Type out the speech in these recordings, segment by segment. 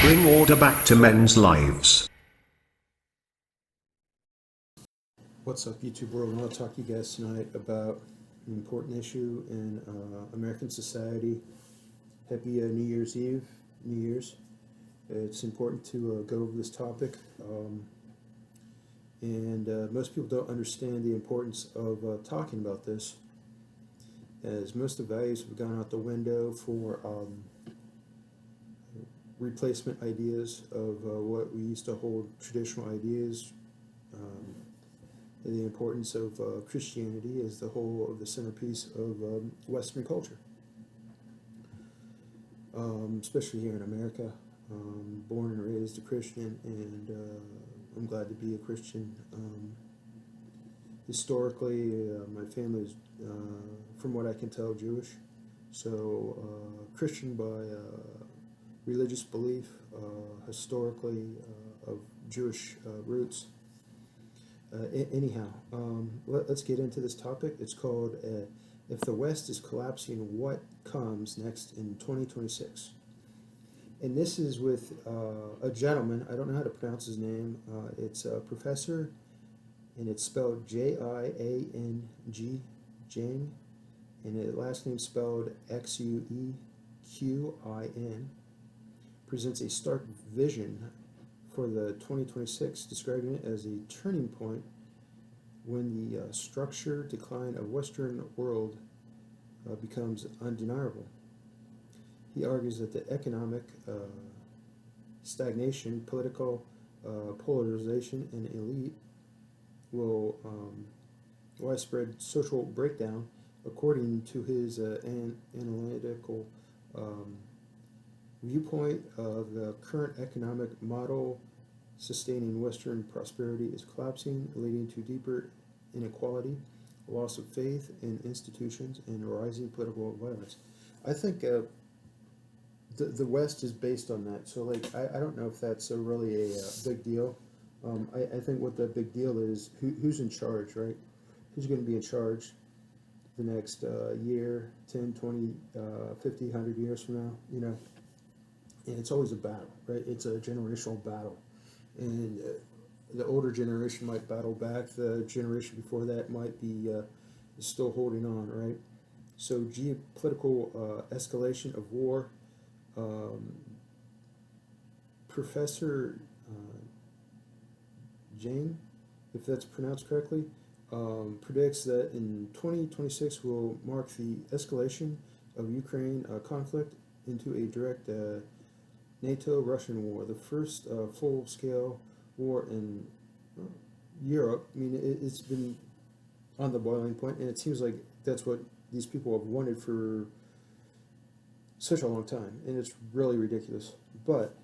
bring order back to men's lives. What's up, YouTube world? I want to talk to you guys tonight about an important issue in American society. Happy New Year's Eve, New Year's. It's important to go over this topic, and most people don't understand the importance of talking about this, as most of the values have gone out the window for replacement ideas of what we used to hold traditional ideas. The importance of Christianity as the whole of the centerpiece of Western culture, especially here in America. Born and raised a Christian, and I'm glad to be a Christian. Historically, my family is, from what I can tell, Jewish. So Christian by religious belief, historically of Jewish roots. Anyhow, let's get into this topic. It's called If the West is Collapsing, What Comes Next in 2026? And this is with a gentleman. I don't know how to pronounce his name. It's a professor, and it's spelled Jiang, Jiang, and his last name spelled Xueqin. Presents a stark vision for the 2026, describing it as a turning point when the structure decline of Western world becomes undeniable. He argues that the economic stagnation, political polarization, and elite will widespread social breakdown, according to his analytical viewpoint of the current economic model. Sustaining Western prosperity is collapsing, leading to deeper inequality, loss of faith in institutions, and rising political violence. I think the West is based on that. So, like, I don't know if that's really a big deal. I think what the big deal is, who's in charge, right? Who's going to be in charge the next year, 10, 20, 50, 100 years from now, you know? And it's always a battle, right? It's a generational battle. And the older generation might battle back. The generation before that might be still holding on, right? So geopolitical escalation of war. Professor Jiang, if that's pronounced correctly, predicts that in 2026 will mark the escalation of Ukraine conflict into a direct NATO-Russian war, the first full-scale war in Europe. I mean, it's been on the boiling point, and it seems like that's what these people have wanted for such a long time, and it's really ridiculous. But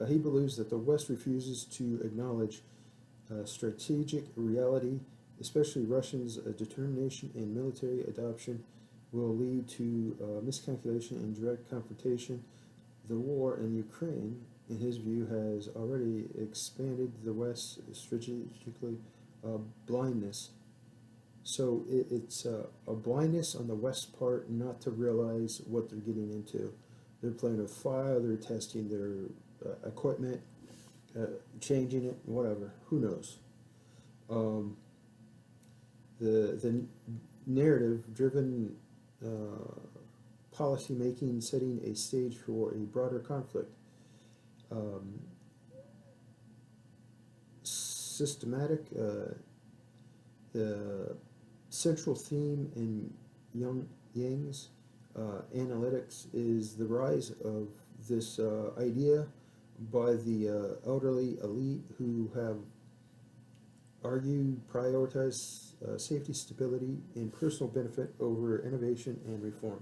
he believes that the West refuses to acknowledge strategic reality, especially Russia's determination and military adoption, will lead to miscalculation and direct confrontation. The war in Ukraine, in his view, has already expanded the West's strategically blindness. So it's a blindness on the West part not to realize what they're getting into. They're playing with fire, they're testing their equipment, changing it, whatever. Who knows? The narrative-driven policy making setting a stage for a broader conflict. Systematic, the central theme in Yang's analytics is the rise of this idea by the elderly elite who have argued prioritize safety, stability, and personal benefit over innovation and reform.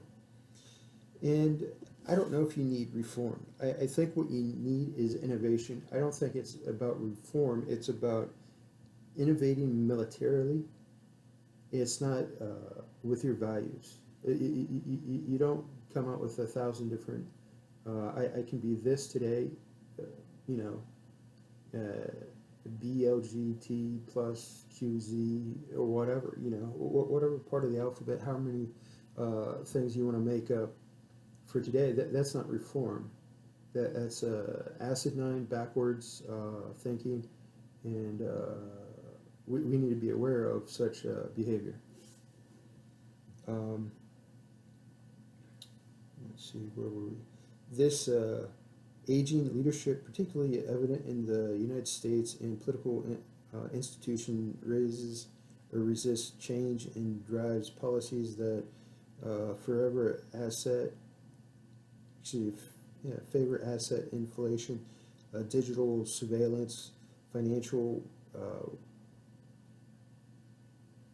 And I don't know if you need reform. I think what you need is innovation. I don't think it's about reform. It's about innovating militarily. It's not with your values. You don't come out with 1,000 different, I can be this today, BLGT plus QZ or whatever, whatever part of the alphabet, how many things you want to make up for today. That's not reform. That's acidine, backwards thinking, and we need to be aware of such behavior. Um, let's see, where were we? This aging leadership, particularly evident in the United States and political institution, raises or resists change and drives policies that forever asset, excuse me, yeah, favor asset inflation, digital surveillance, financial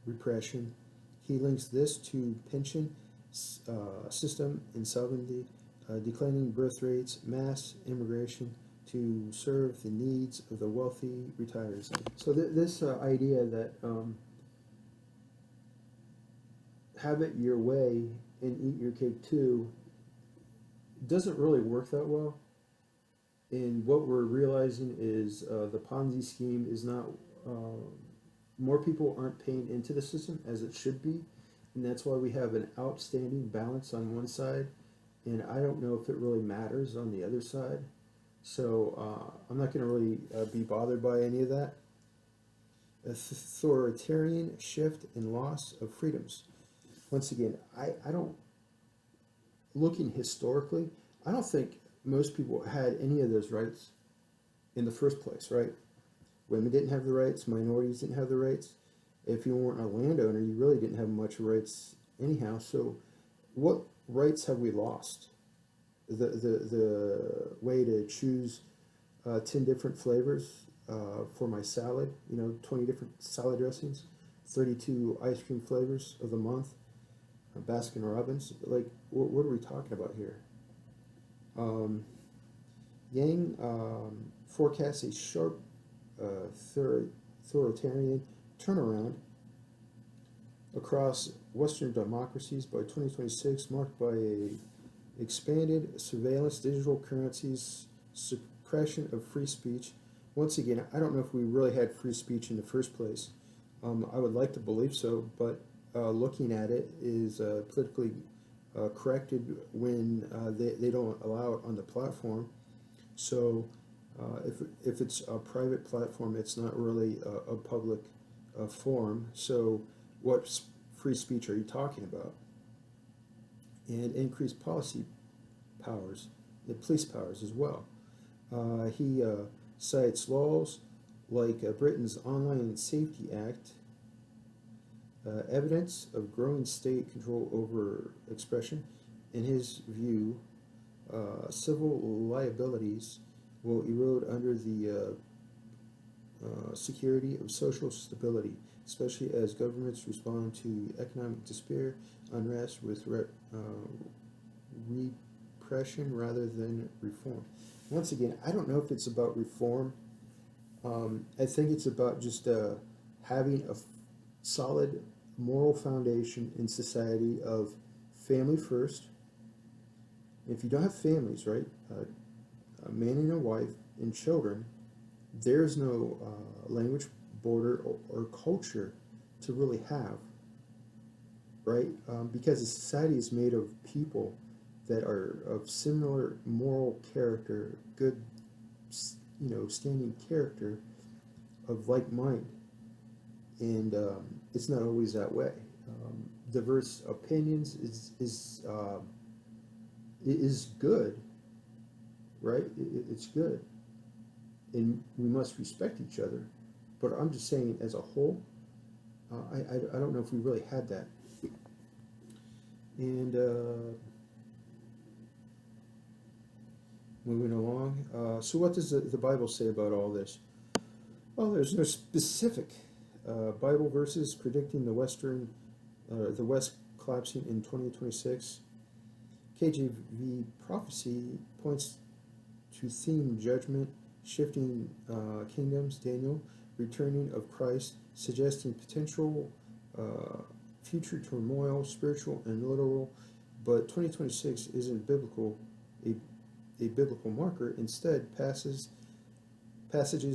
repression. He links this to pension system insolvency, declining birth rates, mass immigration to serve the needs of the wealthy retirees. So this idea that have it your way and eat your cake too doesn't really work that well. And what we're realizing is the Ponzi scheme is not, more people aren't paying into the system as it should be. And that's why we have an outstanding balance on one side. And I don't know if it really matters on the other side. So I'm not going to really be bothered by any of that. Authoritarian shift and loss of freedoms. Once again, I don't, looking historically, I don't think most people had any of those rights in the first place, right? Women didn't have the rights, minorities didn't have the rights. If you weren't a landowner, you really didn't have much rights anyhow. So what rights have we lost? The way to choose 10 different flavors for my salad, 20 different salad dressings, 32 ice cream flavors of the month, Baskin Robbins. Like, what are we talking about here? Yang forecasts a sharp authoritarian turnaround across Western democracies by 2026, marked by a expanded surveillance, digital currencies, suppression of free speech. Once again, I don't know if we really had free speech in the first place. I would like to believe so, but looking at it is politically corrected when they don't allow it on the platform. So if it's a private platform, it's not really a public forum. So what free speech are you talking about? And increased policy powers, the police powers as well. He cites laws like Britain's Online Safety Act, evidence of growing state control over expression. In his view, civil liabilities will erode under the security of social stability, especially as governments respond to economic despair, unrest with repression rather than reform. Once again, I don't know if it's about reform. I think it's about just having a solid moral foundation in society of family first. If you don't have families, right, a man and a wife and children, there's no language, border, or culture to really have, right? Because the society is made of people that are of similar moral character, good, standing character, of like mind, and it's not always that way. Diverse opinions is good, right? It's good, and we must respect each other. But I'm just saying, as a whole, I don't know if we really had that. And moving along, so what does the Bible say about all this? Well, there's no specific Bible verses predicting the West collapsing in 2026. KJV prophecy points to theme judgment, shifting kingdoms, Daniel, returning of Christ, suggesting potential future turmoil, spiritual and literal. But 2026 isn't biblical, a biblical marker. Instead, passages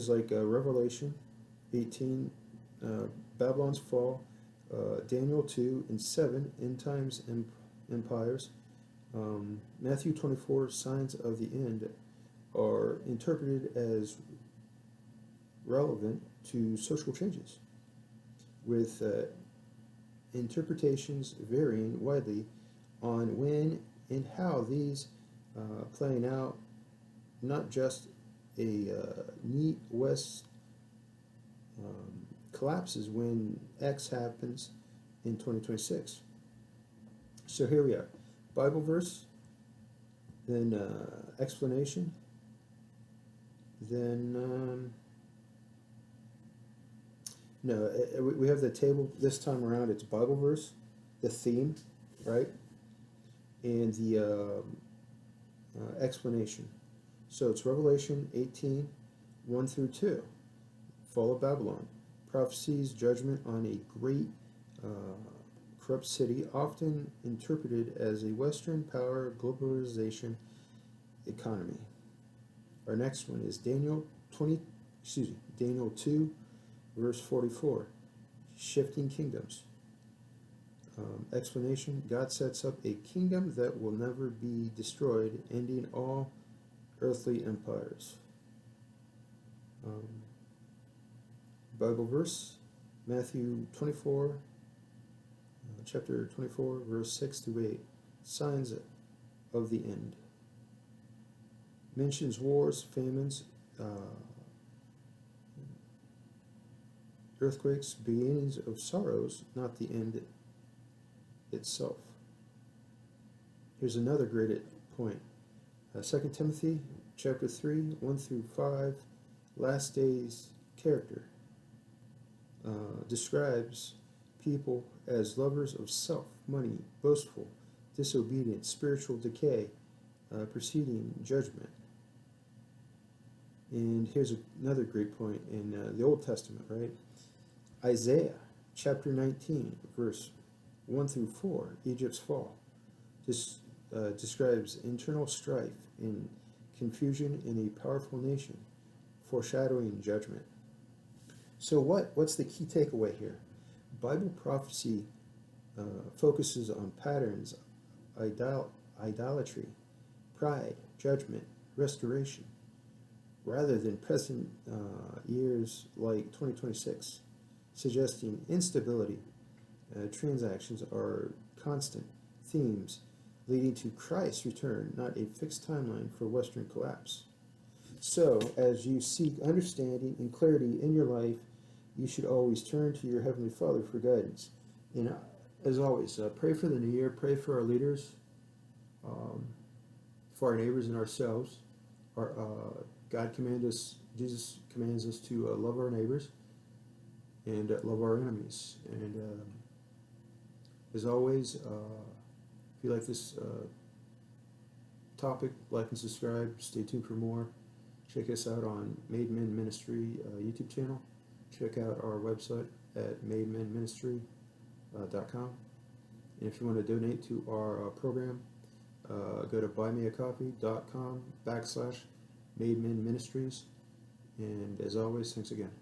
like Revelation 18, Babylon's fall, Daniel 2 and 7, end times and empires, Matthew 24, signs of the end, are interpreted as relevant to social changes, with interpretations varying widely on when and how these playing out, not just a neat West collapses when X happens in 2026. So here we are. Bible verse, then explanation, then no, we have the table this time around. It's Bible verse, the theme, right, and the explanation. So it's Revelation 18, 1 through 2, fall of Babylon, prophecies, judgment on a great corrupt city, often interpreted as a Western power globalization economy. Our next one is Daniel 2, verse 44, shifting kingdoms. Explanation, God sets up a kingdom that will never be destroyed, ending all earthly empires. Bible verse, Matthew 24, chapter 24, verse 6 to 8, signs of the end. Mentions wars, famines, earthquakes, beginnings of sorrows, not the end itself. Here's another great point. 2 Timothy chapter 3, 1 through 5, last days character, describes people as lovers of self, money, boastful, disobedient, spiritual decay, preceding judgment. And here's another great point in the Old Testament, right? Isaiah chapter 19, verse 1 through 4, Egypt's fall. This describes internal strife and confusion in a powerful nation, foreshadowing judgment. So what's the key takeaway here? Bible prophecy focuses on patterns, idolatry, pride, judgment, restoration, rather than present years like 2026, suggesting instability. Transactions are constant themes leading to Christ's return, not a fixed timeline for Western collapse. So, as you seek understanding and clarity in your life, you should always turn to your Heavenly Father for guidance. And as always, pray for the new year, pray for our leaders, for our neighbors and ourselves. God commands us, Jesus commands us to love our neighbors and love our enemies. And as always, if you like this topic, like and subscribe. Stay tuned for more. Check us out on Mademanministry YouTube channel. Check out our website at mademanministry.com. And if you want to donate to our program, go to buymeacoffee.com/Mademanministries. And as always, thanks again.